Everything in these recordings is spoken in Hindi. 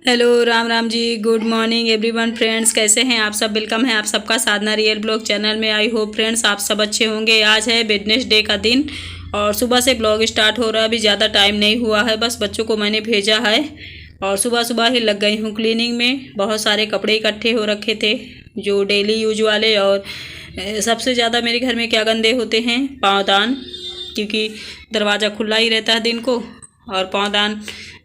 Hello Ram Ram ji. Good morning everyone friends, कैसे हैं आप सब। वेलकम है आप सबका साधना रियल ब्लॉग चैनल में। आई होप फ्रेंड्स आप सब अच्छे होंगे। आज है वेडनेसडे का दिन और सुबह से ब्लॉग स्टार्ट हो रहा है। अभी ज़्यादा टाइम नहीं हुआ है, बस बच्चों को मैंने भेजा है और सुबह सुबह ही लग गई हूँ क्लीनिंग में। बहुत सारे कपड़े इकट्ठे हो रखे थे जो डेली यूज वाले, और सबसे ज़्यादा मेरे घर में क्या गंदे होते हैं, पाँवदान, क्योंकि दरवाज़ा खुला ही रहता है दिन को। और पाँवदान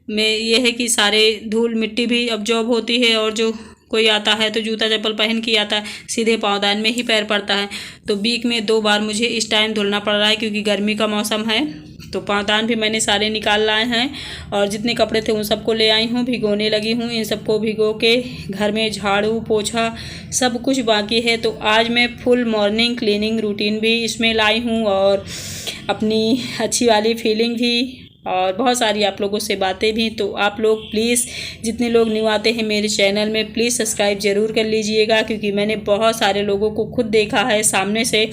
में ये है कि सारे धूल मिट्टी भी अब्जॉर्ब होती है, और जो कोई आता है तो जूता चप्पल पहन के आता है, सीधे पाँवदान में ही पैर पड़ता है। तो वीक में 2 बार मुझे इस टाइम धुलना पड़ रहा है क्योंकि गर्मी का मौसम है। तो पाँवदान भी मैंने सारे निकाल लाए हैं और जितने कपड़े थे उन सबको ले आई हूँ, भिगोने लगी हूँ। इन सबको भिगो के घर में झाड़ू पोछा सब कुछ बाकी है। तो आज मैं फुल मॉर्निंग क्लीनिंग रूटीन भी इसमें लाई हूँ और अपनी अच्छी वाली फीलिंग भी और बहुत सारी आप लोगों से बातें भी। तो आप लोग प्लीज़, जितने लोग न्यू आते हैं मेरे चैनल में, प्लीज़ सब्सक्राइब ज़रूर कर लीजिएगा, क्योंकि मैंने बहुत सारे लोगों को खुद देखा है सामने से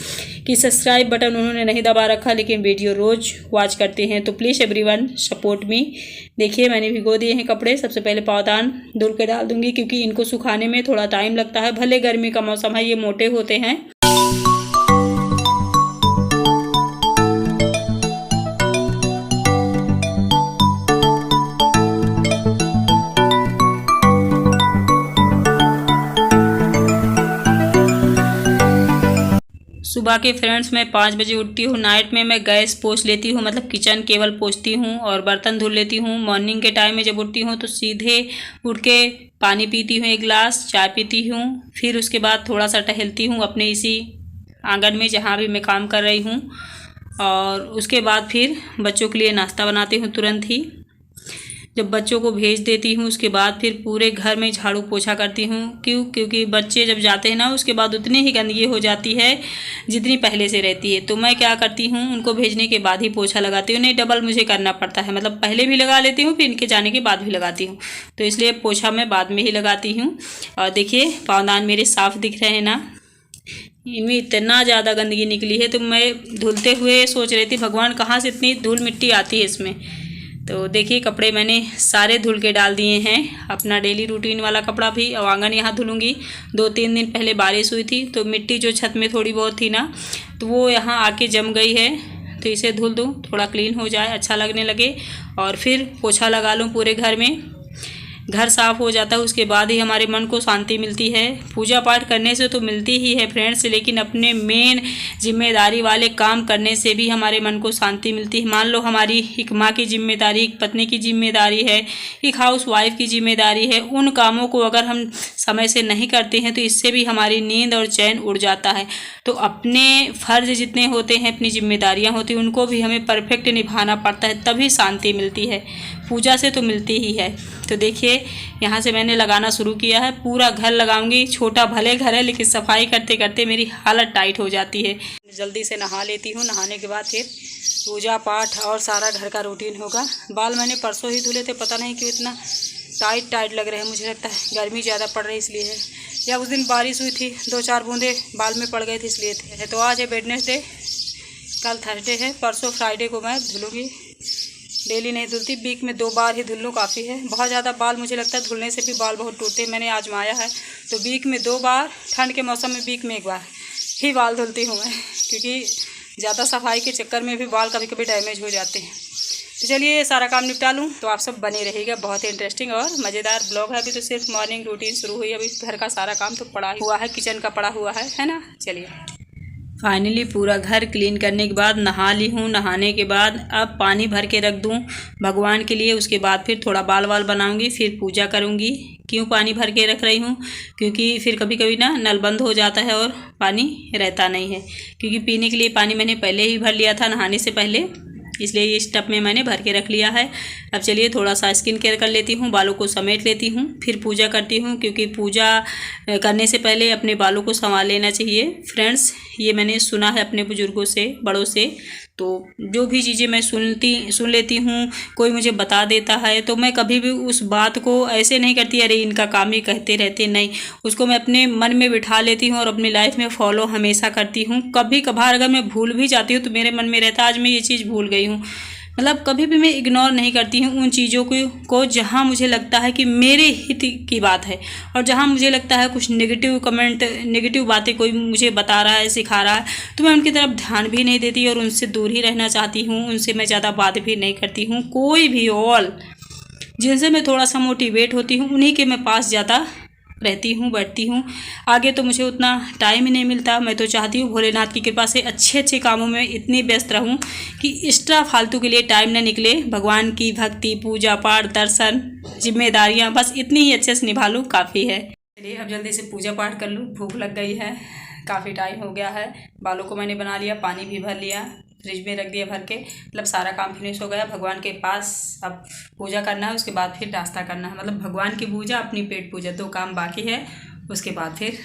कि सब्सक्राइब बटन उन्होंने नहीं दबा रखा लेकिन वीडियो रोज़ वॉच करते हैं। तो प्लीज़ एवरीवन सपोर्ट मी। देखिए मैंने भिगो दिए हैं कपड़े। सबसे पहले पाँवदान धुल के डाल दूँगी क्योंकि इनको सुखाने में थोड़ा टाइम लगता है। भले गर्मी का मौसम है, ये मोटे होते हैं। सुबह के फ्रेंड्स मैं 5 बजे उठती हूँ। नाइट में मैं गैस पोंछ लेती हूँ, मतलब किचन केवल पोंछती हूँ और बर्तन धुल लेती हूँ। मॉर्निंग के टाइम में जब उठती हूँ तो सीधे उठ के पानी पीती हूँ, 1 गिलास चाय पीती हूँ। फिर उसके बाद थोड़ा सा टहलती हूँ अपने इसी आंगन में जहाँ भी मैं काम कर रही हूँ, और उसके बाद फिर बच्चों के लिए नाश्ता बनाती हूँ तुरंत ही। जब बच्चों को भेज देती हूँ उसके बाद फिर पूरे घर में झाड़ू पोछा करती हूँ। क्योंकि बच्चे जब जाते हैं ना उसके बाद उतनी ही गंदगी हो जाती है जितनी पहले से रहती है। तो मैं क्या करती हूँ, उनको भेजने के बाद ही पोछा लगाती हूँ। नहीं, डबल मुझे करना पड़ता है, मतलब पहले भी लगा लेती हूँ फिर इनके जाने के बाद भी लगाती हूँ। तो इसलिए पोछा मैं बाद में ही लगाती हूँ। और देखिए पाँवदान मेरे साफ़ दिख रहे हैं ना, इनमें इतना ज़्यादा गंदगी निकली है। तो मैं धुलते हुए सोच रही थी भगवान कहाँ से इतनी धूल मिट्टी आती है इसमें। तो देखिए कपड़े मैंने सारे धुल के डाल दिए हैं, अपना डेली रूटीन वाला कपड़ा भी। और आंगन यहाँ धुलूँगी। 2-3 दिन पहले बारिश हुई थी तो मिट्टी जो छत में थोड़ी बहुत थी ना, तो वो यहाँ आके जम गई है। तो इसे धुल दूँ, थोड़ा क्लीन हो जाए, अच्छा लगने लगे, और फिर पोछा लगा लूँ पूरे घर में। घर साफ़ हो जाता है उसके बाद ही हमारे मन को शांति मिलती है। पूजा पाठ करने से तो मिलती ही है फ्रेंड्स, लेकिन अपने मेन जिम्मेदारी वाले काम करने से भी हमारे मन को शांति मिलती है। मान लो हमारी एक माँ की जिम्मेदारी, एक पत्नी की जिम्मेदारी है, एक हाउस वाइफ की जिम्मेदारी है। उन कामों को अगर हम समय से नहीं करते हैं तो इससे भी हमारी नींद और चैन उड़ जाता है। तो अपने फ़र्ज जितने होते हैं, अपनी जिम्मेदारियाँ होती हैं, उनको भी हमें परफेक्ट निभाना पड़ता है, तभी शांति मिलती है। पूजा से तो मिलती ही है। तो देखिए यहाँ से मैंने लगाना शुरू किया है, पूरा घर लगाऊंगी। छोटा भले घर है लेकिन सफाई करते करते मेरी हालत टाइट हो जाती है। जल्दी से नहा लेती हूँ, नहाने के बाद फिर पूजा पाठ और सारा घर का रूटीन होगा। बाल मैंने परसों ही धुले थे, पता नहीं क्यों इतना टाइट लग रहे हैं। मुझे लगता है गर्मी ज़्यादा पड़ रही इसलिए है, या उस दिन बारिश हुई थी 2-4 बूंदे बाल में पड़ गए थे इसलिए थे। तो आज है वेडनेसडे, कल थर्सडे है, परसों फ्राइडे को मैं धुलूँगी। डेली नहीं धुलती, वीक में 2 बार ही धुल लूँ काफ़ी है। बहुत ज़्यादा बाल मुझे लगता है धुलने से भी बाल बहुत टूटते हैं, मैंने आजमाया है। तो वीक में 2 बार, ठंड के मौसम में वीक में 1 बार ही बाल धुलती हूँ मैं, क्योंकि ज़्यादा सफाई के चक्कर में भी बाल कभी कभी डैमेज हो जाते हैं। तो चलिए ये सारा काम निपटा लूँ, तो आप सब बने रहिएगा। बहुत ही इंटरेस्टिंग और मज़ेदार ब्लॉग है। अभी तो सिर्फ मॉर्निंग रूटीन शुरू हुई है, अभी घर का सारा काम तो पड़ा हुआ है, किचन का पड़ा हुआ है ना। चलिए फाइनली पूरा घर क्लीन करने के बाद नहा ली हूँ। नहाने के बाद अब पानी भर के रख दूँ भगवान के लिए। उसके बाद फिर थोड़ा बाल बनाऊँगी, फिर पूजा करूँगी। क्यों पानी भर के रख रही हूँ, क्योंकि फिर कभी कभी ना नल बंद हो जाता है और पानी रहता नहीं है। क्योंकि पीने के लिए पानी मैंने पहले ही भर लिया था नहाने से पहले, इसलिए ये टब में मैंने भर के रख लिया है। अब चलिए थोड़ा सा स्किन केयर कर लेती हूँ, बालों को समेट लेती हूँ, फिर पूजा करती हूँ। क्योंकि पूजा करने से पहले अपने बालों को संभाल लेना चाहिए फ्रेंड्स। ये मैंने सुना है अपने बुजुर्गों से, बड़ों से। तो जो भी चीज़ें मैं सुन लेती हूँ, कोई मुझे बता देता है, तो मैं कभी भी उस बात को ऐसे नहीं करती अरे इनका काम ही कहते रहते, नहीं। उसको मैं अपने मन में बिठा लेती हूँ और अपनी लाइफ में फॉलो हमेशा करती हूँ। कभी कभार अगर मैं भूल भी जाती हूँ तो मेरे मन में रहता है आज मैं ये चीज़ भूल गई हूँ, मतलब कभी भी मैं इग्नोर नहीं करती हूँ उन चीज़ों को जहाँ मुझे लगता है कि मेरे हित की बात है, और जहाँ मुझे लगता है कुछ नेगेटिव कमेंट, नेगेटिव बातें कोई मुझे बता रहा है, सिखा रहा है, तो मैं उनकी तरफ ध्यान भी नहीं देती और उनसे दूर ही रहना चाहती हूँ। उनसे मैं ज़्यादा बात भी नहीं करती हूँ। कोई भी ऑल जिनसे मैं थोड़ा सा मोटिवेट होती हूँ उन्हीं के मैं पास ज़्यादा रहती हूँ, बैठती हूँ। आगे तो मुझे उतना टाइम ही नहीं मिलता। मैं तो चाहती हूँ भोलेनाथ की कृपा से अच्छे अच्छे कामों में इतनी व्यस्त रहूँ कि एक्स्ट्रा फालतू के लिए टाइम न निकले। भगवान की भक्ति, पूजा पाठ, दर्शन, जिम्मेदारियाँ बस इतनी ही अच्छे से निभा लूँ, काफ़ी है। चलिए अब जल्दी से पूजा पाठ कर लूँ, भूख लग गई है, काफ़ी टाइम हो गया है। बालों को मैंने बना लिया, पानी भी भर लिया, फ्रिज में रख दिया भर के, मतलब सारा काम फिनिश हो गया। भगवान के पास अब पूजा करना है, उसके बाद फिर नाश्ता करना है। मतलब भगवान की पूजा, अपनी पेट पूजा, 2 काम बाकी है। उसके बाद फिर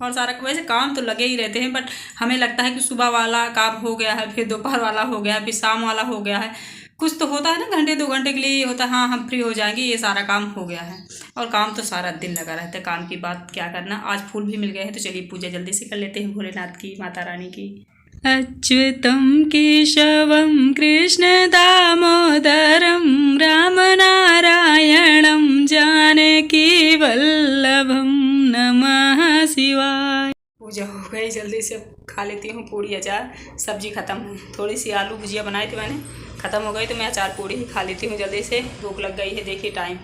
और सारा, वैसे काम तो लगे ही रहते हैं, बट हमें लगता है कि सुबह वाला काम हो गया है, फिर दोपहर वाला हो गया है, फिर शाम वाला हो गया है। कुछ तो होता है ना, घंटे 2 घंटे के लिए ये होता है, हाँ हम फ्री हो जाएंगे, ये सारा काम हो गया है। और काम तो सारा दिन लगा रहता है, काम की बात क्या करना। आज फूल भी मिल गए हैं, तो चलिए पूजा जल्दी से कर लेते हैं भोलेनाथ की, माता रानी की। अच्युतं केशवं कृष्ण दामोदरं रामनारायणं जानकी वल्लभं, नमः शिवाय। पूजा हो गई, जल्दी से खा लेती हूँ पूड़ी अचार। सब्जी ख़त्म है, थोड़ी सी आलू भुजिया बनाई थी मैंने, ख़त्म हो गई, तो मैं अचार पूड़ी ही खा लेती हूँ जल्दी से। भूख लग गई है। देखिए टाइम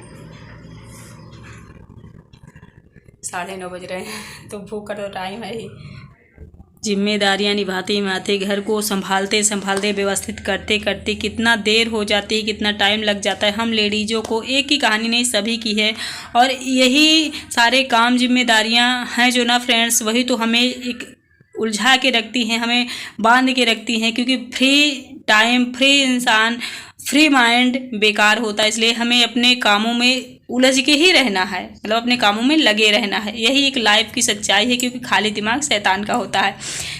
9:30 बज रहे हैं, तो भूख का तो टाइम है ही। जिम्मेदारियां निभाते निभाते, घर को संभालते संभालते, व्यवस्थित करते करते कितना देर हो जाती है, कितना टाइम लग जाता है। हम लेडीज़ों को, एक ही कहानी नहीं सभी की है, और यही सारे काम जिम्मेदारियां हैं जो ना फ्रेंड्स, वही तो हमें एक उलझा के रखती हैं, हमें बांध के रखती हैं। क्योंकि फ्री टाइम, फ्री इंसान, फ्री माइंड बेकार होता है। इसलिए हमें अपने कामों में उलझ के ही रहना है, मतलब अपने कामों में लगे रहना है। यही एक लाइफ की सच्चाई है, क्योंकि खाली दिमाग शैतान का होता है।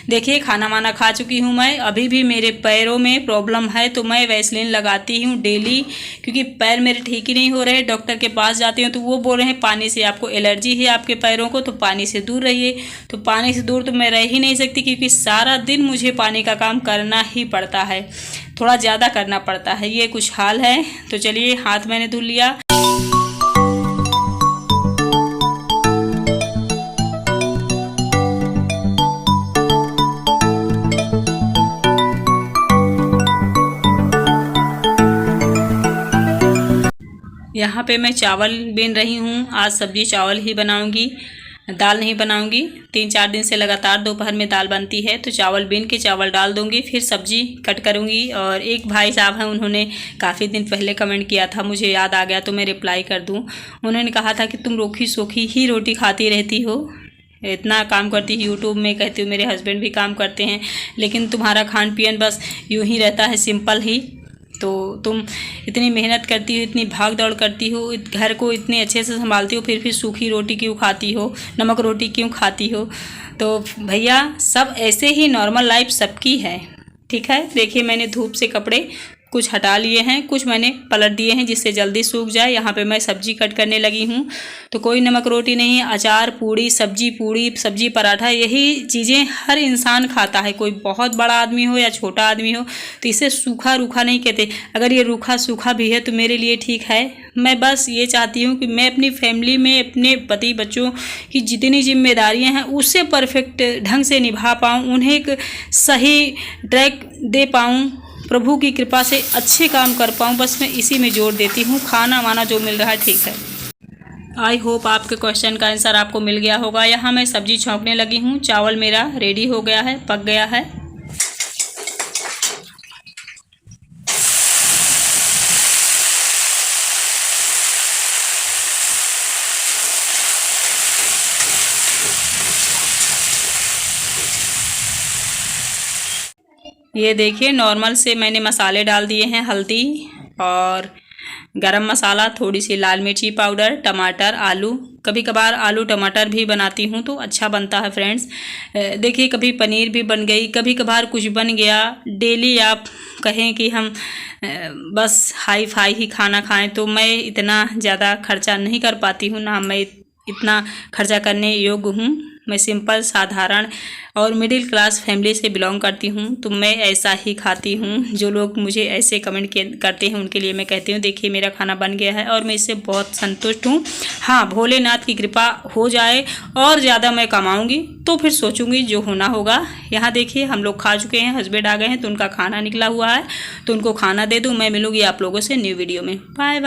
देखिए खाना वाना खा चुकी हूँ मैं, अभी भी मेरे पैरों में प्रॉब्लम है, तो मैं वैसलीन लगाती हूँ डेली, क्योंकि पैर मेरे ठीक ही नहीं हो रहे। डॉक्टर के पास जाती हूँ तो वो बोल रहे हैं पानी से आपको एलर्जी है आपके पैरों को, तो पानी से दूर रहिए। तो पानी से दूर तो मैं रह ही नहीं सकती, क्योंकि सारा दिन मुझे पानी का काम करना ही पड़ता है, थोड़ा ज़्यादा करना पड़ता है। ये कुछ हाल है। तो चलिए हाथ मैंने धुल लिया। यहाँ पे मैं चावल बीन रही हूँ। आज सब्जी चावल ही बनाऊँगी, दाल नहीं बनाऊँगी। 3-4 दिन से लगातार दोपहर में दाल बनती है, तो चावल बीन के चावल डाल दूँगी, फिर सब्जी कट करूँगी। और एक भाई साहब हैं, उन्होंने काफ़ी दिन पहले कमेंट किया था, मुझे याद आ गया तो मैं रिप्लाई कर दूँ। उन्होंने कहा था कि तुम रूखी सूखी ही रोटी खाती रहती हो, इतना काम करती है यूट्यूब में, कहती हूँ मेरे हस्बैंड भी काम करते हैं, लेकिन तुम्हारा खान पियन बस यूँ ही रहता है, सिंपल ही। तो तुम इतनी मेहनत करती हो, इतनी भाग दौड़ करती हो, घर को इतने अच्छे से संभालती हो, फिर सूखी रोटी क्यों खाती हो, नमक रोटी क्यों खाती हो। तो भैया सब ऐसे ही, नॉर्मल लाइफ सबकी है, ठीक है। देखिए मैंने धूप से कपड़े कुछ हटा लिए हैं, कुछ मैंने पलट दिए हैं जिससे जल्दी सूख जाए। यहाँ पे मैं सब्जी कट करने लगी हूँ। तो कोई नमक रोटी नहीं, अचार पूड़ी, सब्जी पराठा, यही चीज़ें हर इंसान खाता है, कोई बहुत बड़ा आदमी हो या छोटा आदमी हो। तो इसे सूखा रूखा नहीं कहते। अगर ये रूखा सूखा भी है तो मेरे लिए ठीक है। मैं बस ये चाहती हूँ कि मैं अपनी फैमिली में, अपने पति बच्चों की जितनी जिम्मेदारियाँ हैं उससे परफेक्ट ढंग से निभा पाऊँ, उन्हें एक सही ट्रैक दे पाऊँ, प्रभु की कृपा से अच्छे काम कर पाऊँ। बस मैं इसी में जोर देती हूँ। खाना वाना जो मिल रहा है ठीक है। आई होप आपके क्वेश्चन का आंसर आपको मिल गया होगा। यहाँ मैं सब्जी छौंकने लगी हूँ। चावल मेरा रेडी हो गया है, पक गया है। ये देखिए नॉर्मल से मैंने मसाले डाल दिए हैं, हल्दी और गरम मसाला, थोड़ी सी लाल मिर्ची पाउडर, टमाटर, आलू। कभी कभार आलू टमाटर भी बनाती हूँ तो अच्छा बनता है फ्रेंड्स। देखिए कभी पनीर भी बन गई, कभी कभार कुछ बन गया। डेली आप कहें कि हम बस हाई फाई ही खाना खाएं तो मैं इतना ज़्यादा खर्चा नहीं कर पाती हूँ, ना मैं इतना खर्चा करने योग्य हूँ। मैं सिंपल साधारण और मिडिल क्लास फैमिली से बिलोंग करती हूँ, तो मैं ऐसा ही खाती हूँ। जो लोग मुझे ऐसे कमेंट करते हैं उनके लिए मैं कहती हूँ देखिए मेरा खाना बन गया है और मैं इससे बहुत संतुष्ट हूँ। हाँ, भोलेनाथ की कृपा हो जाए और ज़्यादा मैं कमाऊँगी तो फिर सोचूंगी जो होना होगा। यहाँ देखिए हम लोग खा चुके हैं, हस्बैंड आ गए हैं तो उनका खाना निकला हुआ है, तो उनको खाना दे दूँ। मैं मिलूँगी आप लोगों से न्यू वीडियो में। Bye bye.